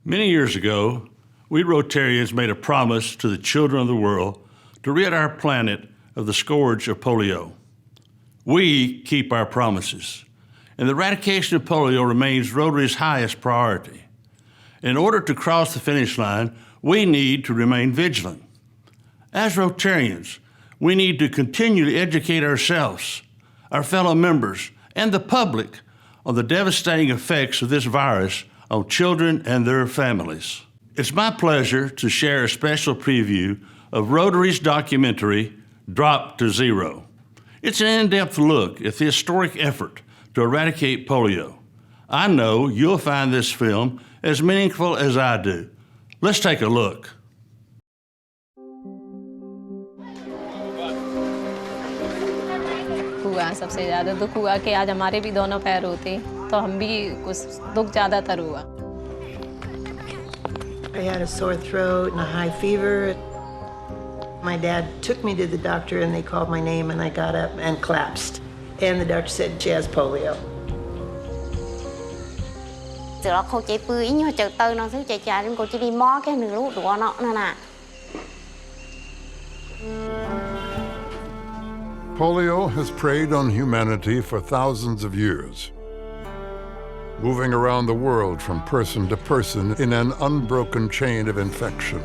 Many years ago, we Rotarians made a promise to the children of the world to rid our planet of the scourge of polio. We keep our promises, and the eradication of polio remains Rotary's highest priority. In order to cross the finish line, we need to remain vigilant. As Rotarians, we need to continue to educate ourselves, our fellow members, and the public on the devastating effects of this virus on children and their families. It's my pleasure to share a special preview of Rotary's documentary, Drop to Zero. It's an in-depth look at the historic effort to eradicate polio. I know you'll find this film as meaningful as I do. Let's take a look. हुआ सबसे ज़्यादा दुख हुआ कि आज हमारे भी दोनों पैर होते तो हम भी कुछ दुख ज़्यादातर हुआ. I had a sore throat and a high fever. My dad took me to the doctor and they called my name and I got up and collapsed. And the doctor said she has polio. Từ đó cô chạy bươi nhưng mà từ từ nó cứ chạy đến cô chỉ đi mó cái nửa lúa đũa nó nè. Polio has preyed on humanity for thousands of years, moving around the world from person to person in an unbroken chain of infection.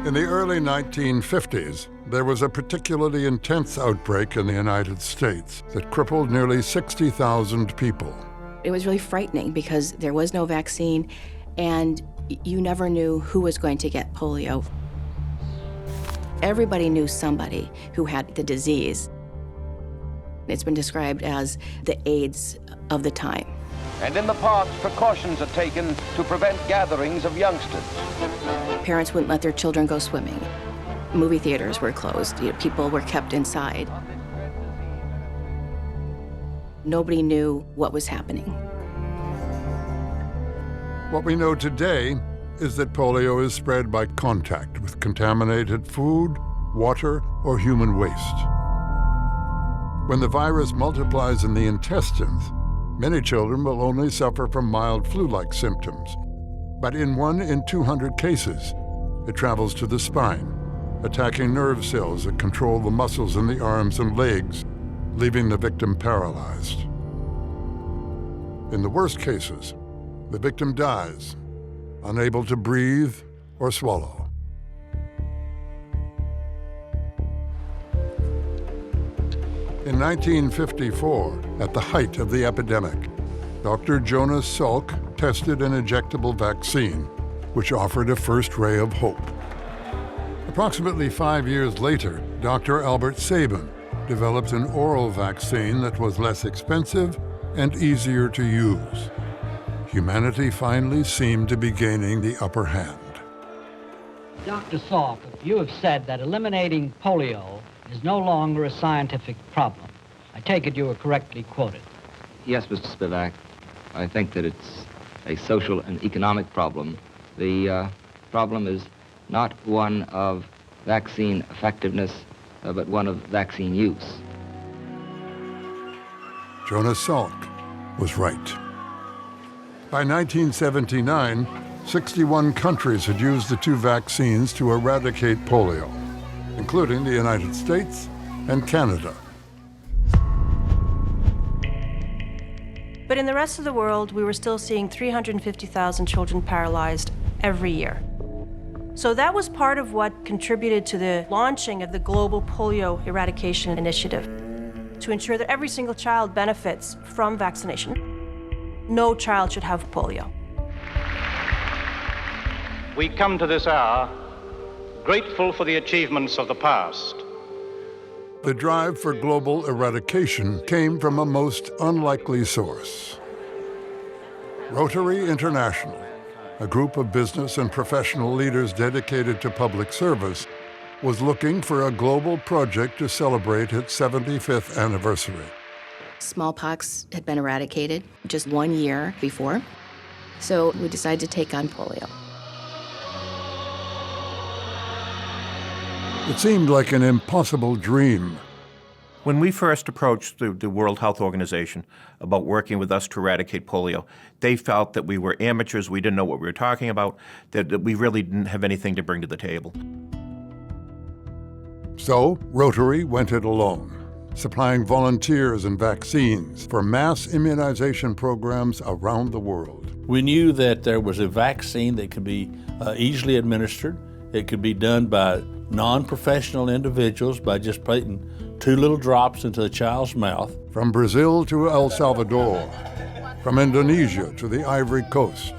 In the early 1950s, there was a particularly intense outbreak in the United States that crippled nearly 60,000 people. It was really frightening because there was no vaccine and you never knew who was going to get polio. Everybody knew somebody who had the disease. It's been described as the AIDS of the time. And in the past, precautions are taken to prevent gatherings of youngsters. Parents wouldn't let their children go swimming. Movie theaters were closed. People were kept inside. Nobody knew what was happening. What we know today is that polio is spread by contact with contaminated food, water, or human waste. When the virus multiplies in the intestines, many children will only suffer from mild flu-like symptoms. But in 1 in 200 cases, it travels to the spine, attacking nerve cells that control the muscles in the arms and legs, leaving the victim paralyzed. In the worst cases, the victim dies, unable to breathe or swallow. In 1954, at the height of the epidemic, Dr. Jonas Salk tested an injectable vaccine, which offered a first ray of hope. Approximately 5 years later, Dr. Albert Sabin developed an oral vaccine that was less expensive and easier to use. Humanity finally seemed to be gaining the upper hand. Dr. Salk, you have said that eliminating polio is no longer a scientific problem. I take it you are correctly quoted. Yes, Mr. Spivak. I think that it's a social and economic problem. The problem is not one of vaccine effectiveness, but one of vaccine use. Jonas Salk was right. By 1979, 61 countries had used the two vaccines to eradicate polio, including the United States and Canada. But in the rest of the world, we were still seeing 350,000 children paralyzed every year. So that was part of what contributed to the launching of the Global Polio Eradication Initiative, to ensure that every single child benefits from vaccination. No child should have polio. We come to this hour grateful for the achievements of the past. The drive for global eradication came from a most unlikely source. Rotary International, a group of business and professional leaders dedicated to public service, was looking for a global project to celebrate its 75th anniversary. Smallpox had been eradicated just 1 year before, so we decided to take on polio. It seemed like an impossible dream. When we first approached the World Health Organization about working with us to eradicate polio, they felt that we were amateurs, we didn't know what we were talking about, that we really didn't have anything to bring to the table. So Rotary went it alone, supplying volunteers and vaccines for mass immunization programs around the world. We knew that there was a vaccine that could be easily administered. It could be done by non-professional individuals by just putting 2 little drops into the child's mouth. From Brazil to El Salvador, from Indonesia to the Ivory Coast.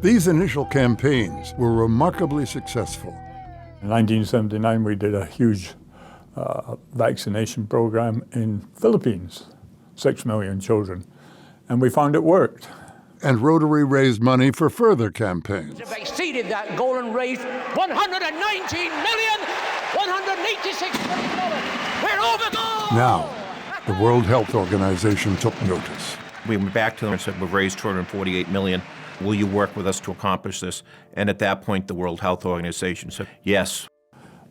These initial campaigns were remarkably successful. In 1979, we did a huge vaccination program in Philippines, 6 million children, and we found it worked. And Rotary raised money for further campaigns. If exceeded that goal and raised $119,186 million. We're over goal! Now, the World Health Organization took notice. We went back to them and said, we've raised $248 million. Will you work with us to accomplish this? And at that point, the World Health Organization said, yes.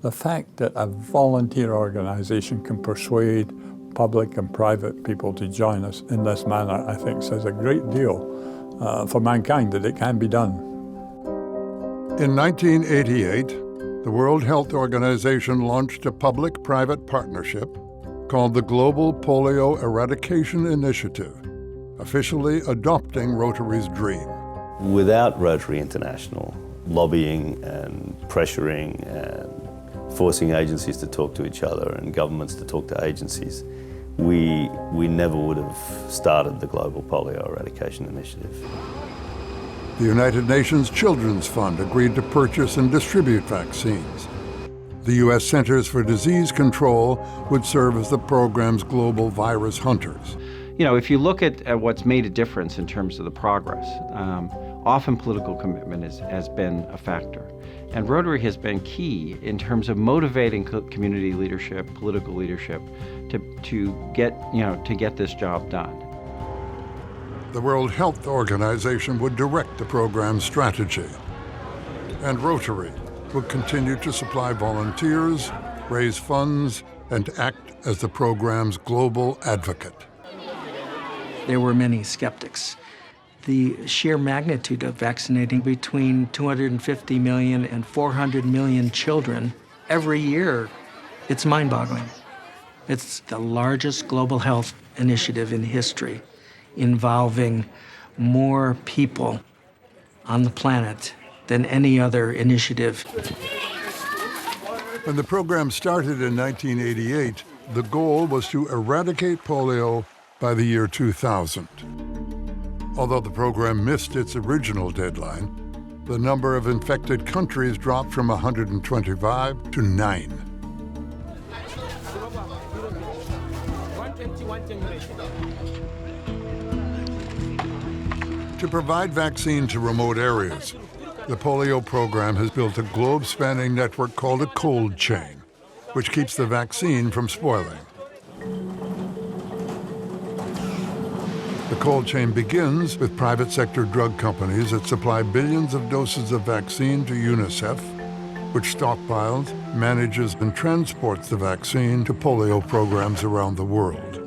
The fact that a volunteer organization can persuade public and private people to join us in this manner, I think, says a great deal for mankind that it can be done. In 1988, the World Health Organization launched a public-private partnership called the Global Polio Eradication Initiative, officially adopting Rotary's dream. Without Rotary International lobbying and pressuring and forcing agencies to talk to each other and governments to talk to agencies, we never would have started the Global Polio Eradication Initiative. The United Nations Children's Fund agreed to purchase and distribute vaccines. The U.S. Centers for Disease Control would serve as the program's global virus hunters. You know, if you look at what's made a difference in terms of the progress, often political commitment has been a factor. And Rotary has been key in terms of motivating community leadership, political leadership, to get this job done. The World Health Organization would direct the program's strategy, and Rotary would continue to supply volunteers, raise funds, and act as the program's global advocate. There were many skeptics. The sheer magnitude of vaccinating between 250 million and 400 million children every year, it's mind-boggling. It's the largest global health initiative in history, involving more people on the planet than any other initiative. When the program started in 1988, the goal was to eradicate polio by the year 2000. Although the program missed its original deadline, the number of infected countries dropped from 125 to 9. To provide vaccine to remote areas, the polio program has built a globe-spanning network called a cold chain, which keeps the vaccine from spoiling. The cold chain begins with private sector drug companies that supply billions of doses of vaccine to UNICEF, which stockpiles, manages, and transports the vaccine to polio programs around the world.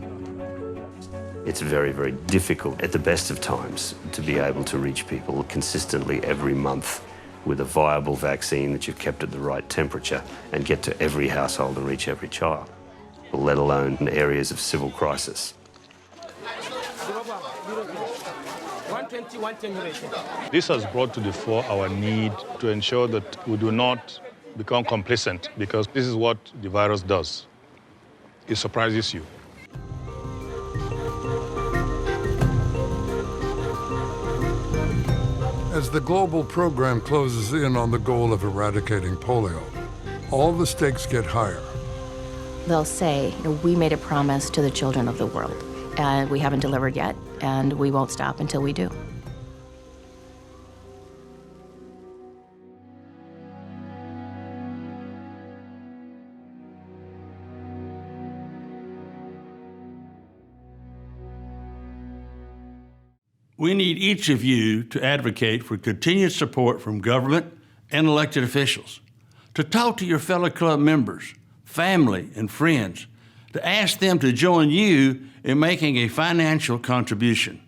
It's very, very difficult at the best of times to be able to reach people consistently every month with a viable vaccine that you've kept at the right temperature and get to every household and reach every child, let alone in areas of civil crisis. This has brought to the fore our need to ensure that we do not become complacent, because this is what the virus does. It surprises you. As the global program closes in on the goal of eradicating polio, all the stakes get higher. They'll say, we made a promise to the children of the world, and we haven't delivered yet, and we won't stop until we do. We need each of you to advocate for continued support from government and elected officials, to talk to your fellow club members, family, and friends, to ask them to join you in making a financial contribution.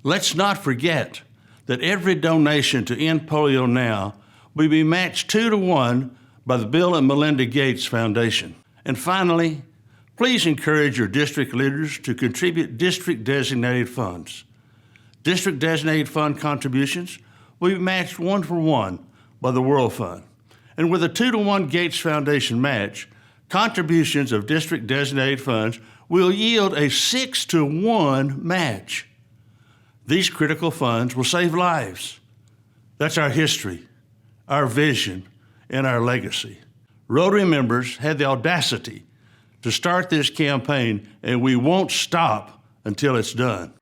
Let's not forget that every donation to End Polio Now will be matched 2-to-1 by the Bill and Melinda Gates Foundation. And finally, please encourage your district leaders to contribute district-designated funds. District-designated fund contributions will be matched 1-for-1 by the World Fund. And with a 2-to-1 Gates Foundation match, contributions of district-designated funds will yield a 6-to-1 match. These critical funds will save lives. That's our history, our vision, and our legacy. Rotary members had the audacity to start this campaign, and we won't stop until it's done.